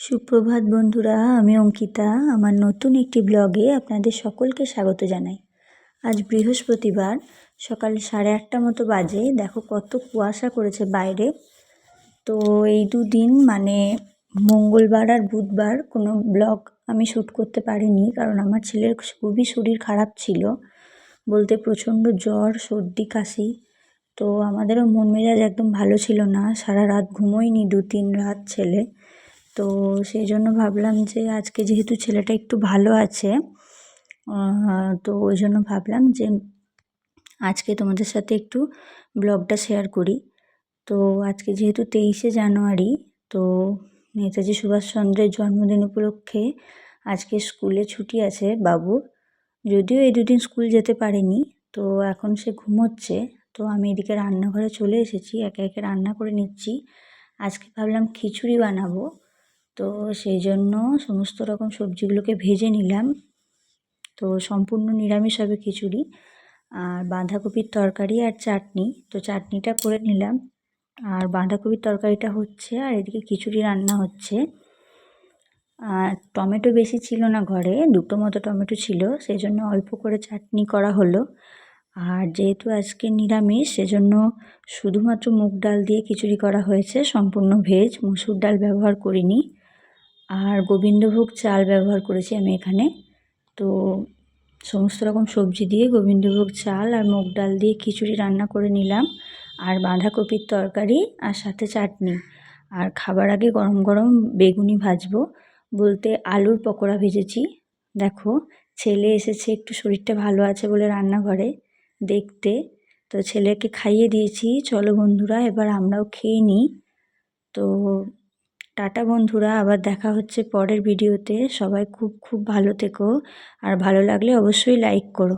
সুপ্রভাত বন্ধুরা, আমি অঙ্কিতা। আমার নতুন একটি ব্লগে আপনাদের সকলকে স্বাগত জানাই। আজ বৃহস্পতিবার সকাল 8:30 মতো বাজে। দেখো কত কুয়াশা করেছে বাইরে। তো এই দুদিন মানে মঙ্গলবার আর বুধবার কোনো ব্লগ আমি শ্যুট করতে পারিনি, কারণ আমার ছেলের খুবই শরীর খারাপ ছিল, বলতে প্রচণ্ড জ্বর, সর্দি, কাশি। তো আমাদেরও মন মেজাজ একদম ভালো ছিল না, সারা রাত ঘুমোয়নি, 2-3 রাত ছেলে। তো সেই জন্য ভাবলাম যে আজকে যেহেতু ছেলেটা একটু ভালো আছে, তো ওই জন্য ভাবলাম যে আজকে তোমাদের সাথে একটু ব্লগটা শেয়ার করি। তো আজকে যেহেতু 23শে জানুয়ারি, তো নেতাজি সুভাষচন্দ্রের জন্মদিন উপলক্ষে আজকে স্কুলে ছুটি আছে বাবুর। যদিও এই দুদিন স্কুল যেতে পারেনি, তো এখন সে ঘুমোচ্ছে। তো আমি এদিকে রান্নাঘরে চলে এসেছি, একে একে রান্না করে নিচ্ছি। আজকে ভাবলাম খিচুড়ি বানাবো, তো সেই জন্য সমস্ত রকম সবজিগুলোকে ভেজে নিলাম। তো সম্পূর্ণ নিরামিষ হবে খিচুড়ি, আর বাঁধাকপির তরকারি আর চাটনি। তো চাটনিটা করে নিলাম, আর বাঁধাকপির তরকারিটা হচ্ছে, আর এদিকে খিচুড়ি রান্না হচ্ছে। আর টমেটো বেশি ছিল না ঘরে, 2টো মতো টমেটো ছিল, সেই জন্য অল্প করে চাটনি করা হলো। আর যেহেতু আজকে নিরামিষ, সেজন্য শুধুমাত্র মুগ ডাল দিয়ে খিচুড়ি করা হয়েছে, সম্পূর্ণ ভেজ, মসুর ডাল ব্যবহার করিনি। আর গোবিন্দভোগ চাল ব্যবহার করেছি আমি এখানে। তো সমস্ত রকম সবজি দিয়ে গোবিন্দভোগ চাল আর মুগ ডাল দিয়ে খিচুড়ি রান্না করে নিলাম, আর বাঁধাকপির তরকারি আর সাথে চাটনি। আর খাবার আগে গরম গরম বেগুনি ভাজবো, বলতে আলুর পকোড়া ভেজেছি। দেখো, ছেলে এসেছে একটু শরীরটা ভালো আছে বলে রান্নাঘরে দেখতে। তো ছেলেকে খাইয়ে দিয়েছি। চলো বন্ধুরা, এবার আমরাও খেয়ে নিই। তো টাটা বন্ধুরা, আবার দেখা হচ্ছে পরের ভিডিওতে। সবাই খুব খুব ভালো থেকো, আর ভালো লাগলে অবশ্যই লাইক করো।